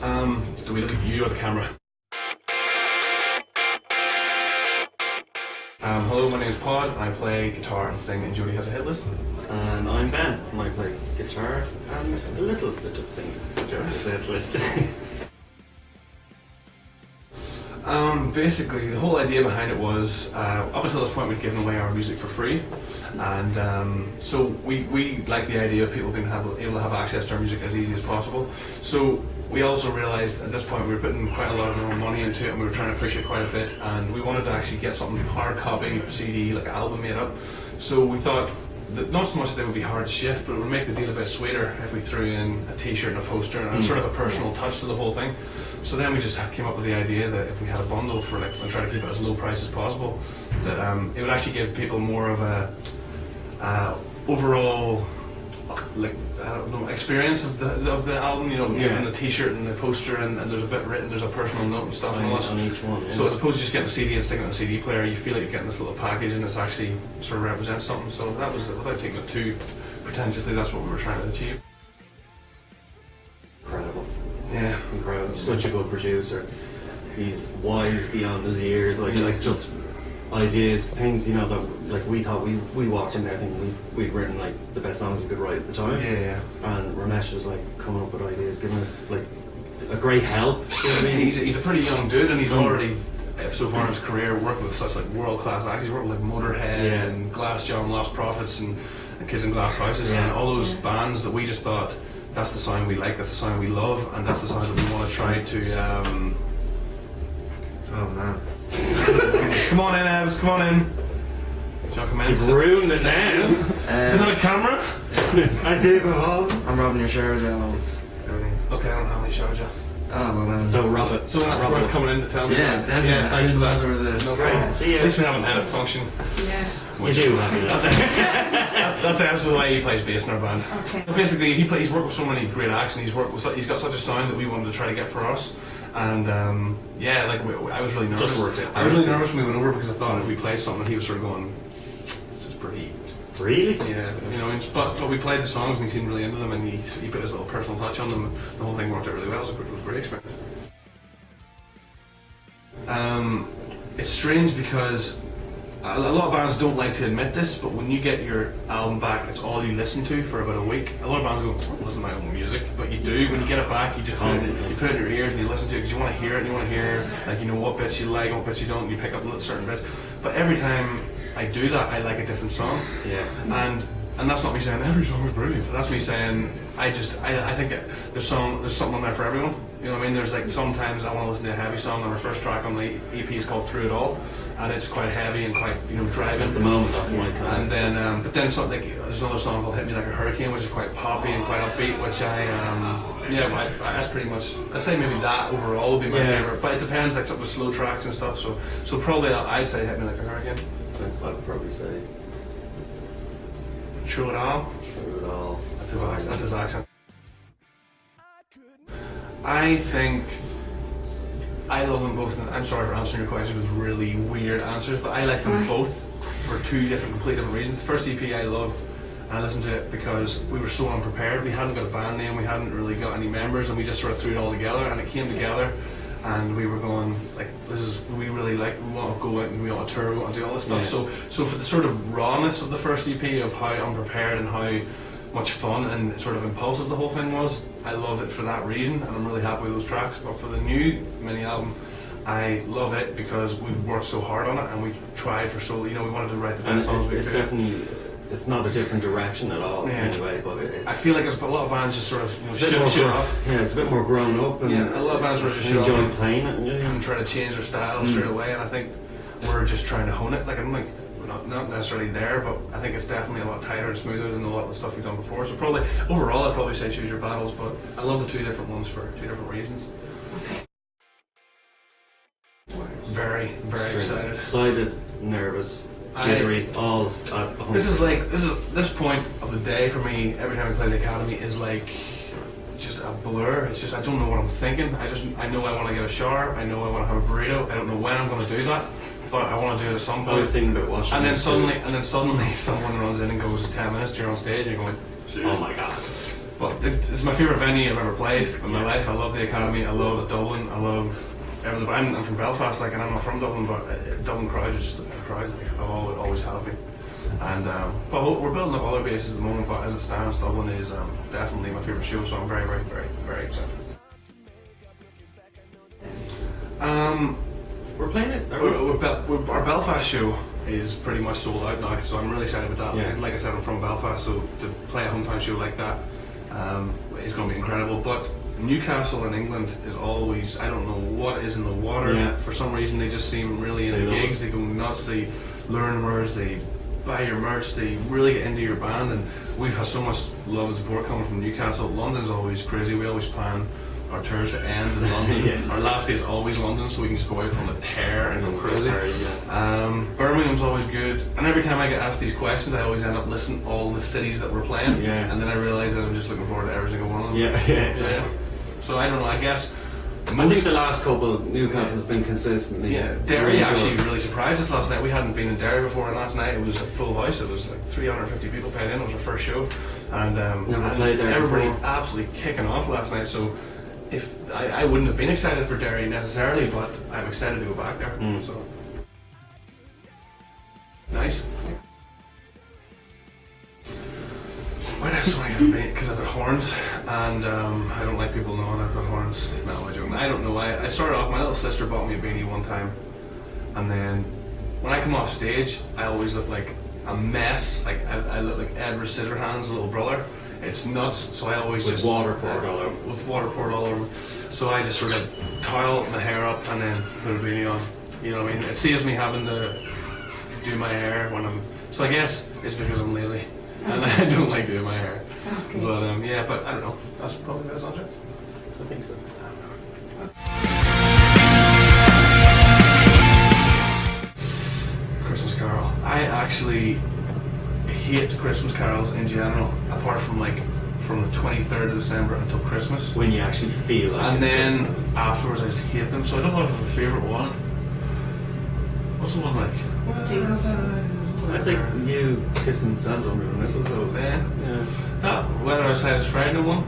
Do we look at you or the camera? Hello, my name is Pod, and I play guitar and sing in Jody Has a Hitlist. And I'm Ben, and I play guitar and a little bit of singing. Yes. Hitlist. Basically, the whole idea behind it was, up until this point we'd given away our music for free, and so we like the idea of people being able to have access to our music as easy as possible. So we also realised at this point we were putting quite a lot of our own money into it, and we were trying to push it quite a bit, and we wanted to actually get something hard copy, CD, like an album made up. So we thought that not so much that it would be hard to shift, but it would make the deal a bit sweeter if we threw in a t-shirt and a poster and sort of a personal touch to the whole thing. So then we just came up with the idea that if we had a bundle for like, and try to keep it as low price as possible, that it would actually give people more of a overall, like, I don't know, experience of the album, you know, given the t-shirt and the poster, and there's a bit written, there's a personal note and stuff on each one. Yeah. So as opposed to just getting a CD and sticking it on a CD player, you feel like you're getting this little package and it's actually sort of represents something. So that was, without taking it too pretentiously, that's what we were trying to achieve. Incredible. Yeah. Incredible. Such a good producer. He's wise beyond his years, like just ideas, things, you know, that like we thought we walked in there thinking we'd written like the best songs we could write at the time. Yeah. And Ramesh was like coming up with ideas, giving us like a great help. You know what I mean? He's a pretty young dude, and he's already, so far in his career, worked with such like world-class acts. He's worked with like Motorhead and Glassjaw and Lost Prophets and Kids in Glass Houses and all those bands that we just thought, that's the sound we like, that's the sound we love, and that's the sound that we want to try to oh man. Come on in, Evs, come on in. Do you want to come in? You've ruined it now. Is that a camera? I see it before. I'm robbing your shower gel. Everything. Okay, I don't have any shower gel. Oh well then. So rob it. So that's worth coming in to tell me. Yeah, definitely. Yeah, thanks for that. There was a No Great. problem. See you. At least we have an edit function. Yeah. We do have it. That's absolutely why he plays bass in our band. Okay. But basically, he's worked with so many great acts, and he's got such a sound that we wanted to try to get for us. And yeah, like I was really nervous. Just worked it. I was really nervous when we went over because I thought if we played something, he was sort of going, "This is pretty." Really? Yeah, you know. But we played the songs, and he seemed really into them, and he put his little personal touch on them. And the whole thing worked out really well. So it was a great experience. It's strange because a lot of bands don't like to admit this, but when you get your album back, it's all you listen to for about a week. A lot of bands go, I don't listen to my own music, but you do. When you get it back, you just you put it in your ears and you listen to it because you want to hear it, and you want to hear, like, you know, what bits you like, what bits you don't, and you pick up certain bits. But every time I do that, I like a different song. Yeah. And that's not me saying every song is brilliant. That's me saying I think there's something on there for everyone. You know what I mean? There's like sometimes I want to listen to a heavy song, and our first track on the EP is called Through It All, and it's quite heavy and quite, you know, driving. At the moment, that's my kind. And then but then something like, there's another song called Hit Me Like a Hurricane, which is quite poppy and quite upbeat, which that's pretty much, I'd say maybe that overall would be my favourite, but it depends, like some of the slow tracks and stuff. So probably I'd say Hit Me Like a Hurricane. I'd probably say Through It All. Through It All. That's his accent. I think I love them both, and I'm sorry for answering your question with really weird answers, but I like them both for two completely different reasons. The first EP I love, and I listened to it because we were so unprepared. We hadn't got a band name, we hadn't really got any members, and we just sort of threw it all together, and it came together, and we were going, like, we really like, we want to go out and we want to tour, we want to do all this stuff. So for the sort of rawness of the first EP, of how unprepared and how much fun and sort of impulsive the whole thing was, I love it for that reason, and I'm really happy with those tracks. But for the new mini album, I love it because we worked so hard on it, and we tried for so, you know, we wanted to write the best songs we could. It's definitely, it's not a different direction at all anyway, but I feel like a lot of bands just sort of, you know, shit off. Yeah, it's a bit more grown up, and a lot of bands sort of just enjoy playing it and try to change their style straight away, and I think we're just trying to hone it. Like, I'm like, not necessarily there, but I think it's definitely a lot tighter and smoother than a lot of the stuff we've done before. So probably overall, I'd probably say choose your battles, but I love the two different ones for two different reasons. Very, very excited. Excited, nervous, jittery, all at 100%. This point of the day for me, every time we play the Academy, is like just a blur. It's just, I don't know what I'm thinking. I know I want to get a shower. I know I want to have a burrito. I don't know when I'm going to do that, but I want to do it at some point. I was thinking about washing. And then suddenly someone runs in and goes, 10 minutes, you're on stage, and you're going, oh my god. But it's my favourite venue I've ever played in my life. I love the Academy. I love Dublin. I love everything. I'm from Belfast, like, and I'm not from Dublin, but Dublin crowds are just the crowds. Like, I've always have been. And but we're building up other bases at the moment. But as it stands, Dublin is definitely my favourite show. So I'm very, very, very, very excited. We're playing it. Our Belfast show is pretty much sold out now, so I'm really excited about that. Yeah. Like I said, I'm from Belfast, so to play a hometown show like that is going to be incredible. But Newcastle in England is always, I don't know what is in the water. Yeah. For some reason, they just seem really into gigs. They go nuts. They learn words. They buy your merch. They really get into your band, and we've had so much love and support coming from Newcastle. London's always crazy. We always plan our tours to end in London. Yeah. Our last day is always London, so we can just go out on a tear and go crazy. Yeah. Birmingham's always good, and every time I get asked these questions, I always end up listing all the cities that we're playing, Yeah. and then I realise that I'm just looking forward to every single one of them. Yeah, exactly. So I don't know. I guess I think the last couple, Newcastle's been consistently. Yeah, Derry actually really surprised us last night. We hadn't been in Derry before, and last night it was a full house. It was like 350 people paid in. It was our first show, and Never played there everybody before. absolutely kicking off last night. So if I wouldn't have been excited for Derry necessarily, but I'm excited to go back there. So nice. Why else would I have been? Because I've got horns, and I don't like people knowing I've got horns. No, I don't. I don't know. I started off. My little sister bought me a beanie one time, and then when I come off stage, I always look like a mess. Like I look like Edward Scissorhands' little brother. It's nuts. So I always With just water poured all over. With water poured all over. So I just sort of towel my hair up and then put a beanie on. You know what I mean? It saves me having to do my hair when I'm. So I guess it's because I'm lazy. And I don't like doing my hair. Okay. But yeah, but I don't know. That's probably the best answer. I think so. Christmas Carol. I actually hate Christmas carols in general, apart from like from the 23rd of December until Christmas. When you actually feel like And it's then Christmas. afterwards I just hate them. So I don't know if I have a favourite one. What's the one like? I think you kissing Santa under the mistletoe. Yeah. Whether I say it's Friday one.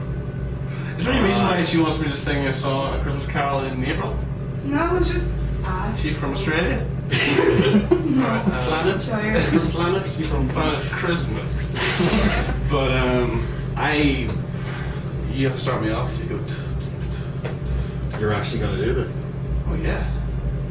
Is there any reason why she wants me to sing a song, a Christmas carol in April? No, it's just asked. She's from Australia? No. Planet? Tired. Different planet? She's from Planet Christmas. But you have to start me off. You go. You're actually going to do this? Oh yeah.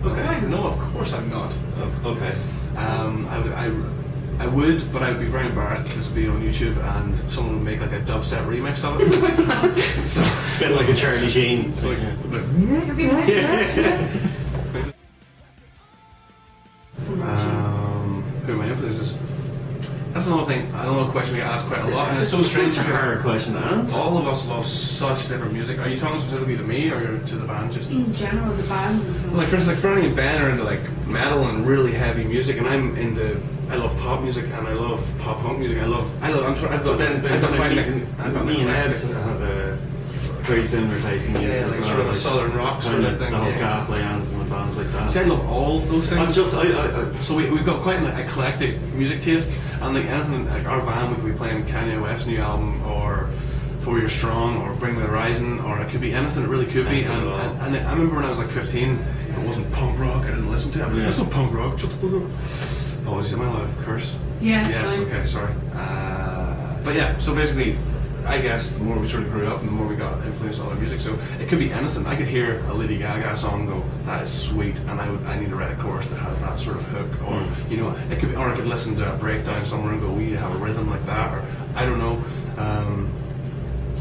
Okay. No, of course I'm not. Oh, okay. I would, but I would be very embarrassed if this would be on YouTube and someone would make like a dubstep remix of it. So, Bit like a Charlie Sheen. so like, It'd be nice, yeah. who are my influences? That's another thing. Another question we get asked quite a lot, and it's so strange Such a because hard question to answer. all of us love such different music. Are you talking specifically to me or to the band? Just In general, the bands and like for instance, like Fernie and Ben are into like metal and really heavy music, and I love pop music and I love pop punk music. I've got quite Me and Ed have a very similar taste in music yeah, as like well. sort of a southern rock sort of thing. The whole Yeah. Castle anthem and bands like that. See, I love all those things. I'm just, So we've got quite an eclectic music taste, and like anything, like our band, we could be playing Kanye West's new album, or 4 Year Strong, or Bring Me the Horizon, or it could be anything. It really could be. And I remember when I was like 15, if it wasn't punk rock, I didn't listen to it. I mean, Yeah. it's not punk rock. Apologies, am I allowed to curse? Yeah. Yes. fine. Okay. Sorry. But yeah. So basically, I guess the more we sort of grew up, and the more we got influenced on our music. So it could be anything. I could hear a Lady Gaga song, and go, that is sweet, and I need to write a chorus that has that sort of hook, or you know, it could be, or I could listen to a breakdown somewhere and go, we have a rhythm like that, or I don't know.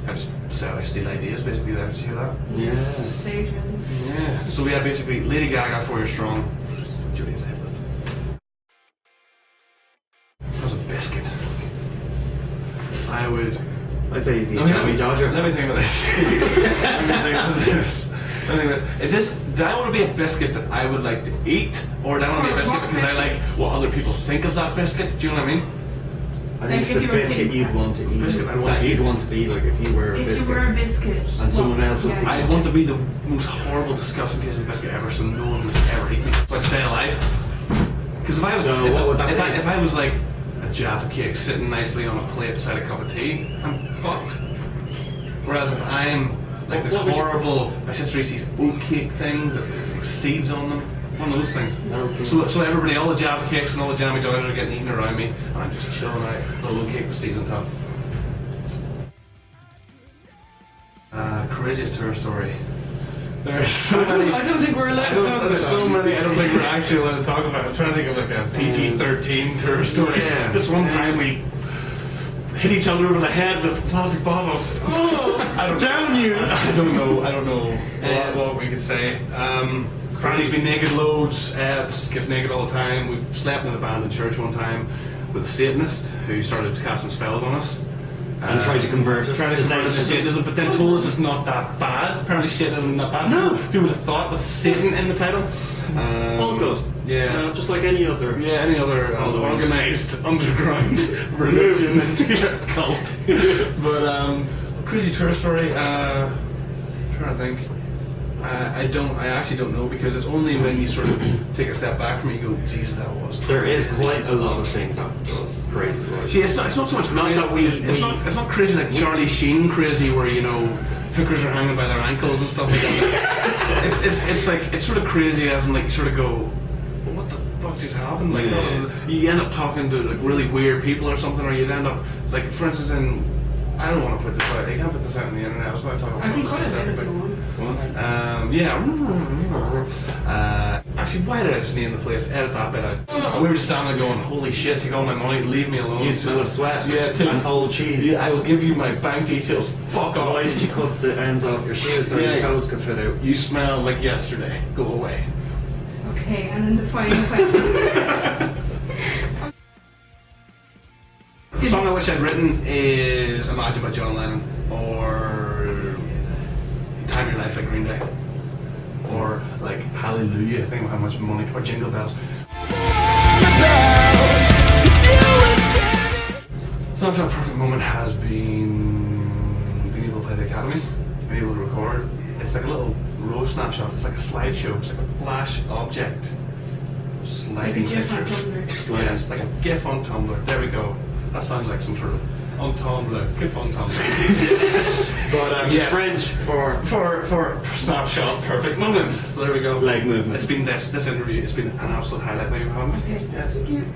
I just said I steal ideas basically. There, did you hear that? yeah. Plagiarism. Yeah. So yeah, basically, Lady Gaga, 4 Year Strong, Jody is a hit list. That was a biscuit. I would. I'd say you'd be a Okay, Jammy Dodger. Let me think about this. Let me think of this. Do I want to be a biscuit that I would like to eat, or do I want to be a biscuit because I like what other people think of that biscuit? Do you know what I mean? I think Like it's if the you were biscuit thinking- you'd want to eat. Biscuit I'd want that to you'd eat. want to be like if you were a If biscuit. you were a biscuit. And someone else was I want to be the most horrible, disgusting tasting biscuit ever, so no one would ever eat me. So I'd stay alive. Because if I was, So what would that be? if I was like a Jaffa cake sitting nicely on a plate beside a cup of tea, I'm fucked. Whereas if I'm like this What would you- horrible, my sister eats these oatcake things that have like seeds on them. One of those things. Okay. So everybody, all the Java cakes and all the jammy joys are getting eaten around me, and I'm just chilling out, little oatcake with seeds on top. Craziest tour story. There's so many. I don't think we're allowed to talk about There's so that. many I don't think we're actually allowed to talk about. I'm trying to think of like a PG-13 tour story. Yeah. This one time we hit each other over the head with plastic bottles. Oh, I don't down you! I don't know what we could say. Franny's been naked loads, gets naked all the time. We've slept in a abandoned church one time with a Satanist who started casting spells on us. And tried to convert us Trying to convert us to Satanism, but then told us it's not that bad. Apparently Satanism is not bad. No. Who would have thought with Satan in the title? All good. Yeah. Just like any other. Yeah, any other Halloween. organised underground religion cult. But crazy tour story. I'm trying to think. I actually don't know, because it's only when you sort of take a step back from it, you go, Jesus, that was. There is quite a lot of things happen to us. Crazy. See, it's not so much Not crazy. that we- it's not crazy like Charlie Sheen crazy, where hookers are hanging by their ankles and stuff like that. it's like it's sort of crazy as in like you sort of go, what the fuck just happened? Like you end up talking to like really weird people or something, or you'd end up like, for instance, I don't want to put this out. You can't put this out on the internet. I was about to talk about I can something cut it specific. if you want. Actually, why did I just name the place? Edit that bit out. And we were just standing there going, holy shit, take all my money, leave me alone. You smell of sweat. Yeah, too. And old cheese. Yeah, I will give you my bank details. Fuck off. Why did you cut the ends off your shoes so Yeah. your toes could fit out? You smell like yesterday. Go away. Okay, and then the final question. The song I wish I'd written is Imagine by John Lennon, or Time of Your Life by Green Day, or like Hallelujah, think of how much money, or Jingle Bells. Snapshot Perfect Moment has been able to play the Academy, been able to record. It's like a little row snapshot, it's like a slideshow, it's like a flash object. Like a Sliding GIF on pictures. Tumblr. Yeah, it's like a GIF on Tumblr. There we go. That sounds like some sort of on Tumblr, GIF on Tumblr. But Just yes, French for Snapshot Perfect Moment. So there we go. Leg movement. It's been this interview. It's been an absolute highlight. Thank you for having us. Okay. Yes. Thank you.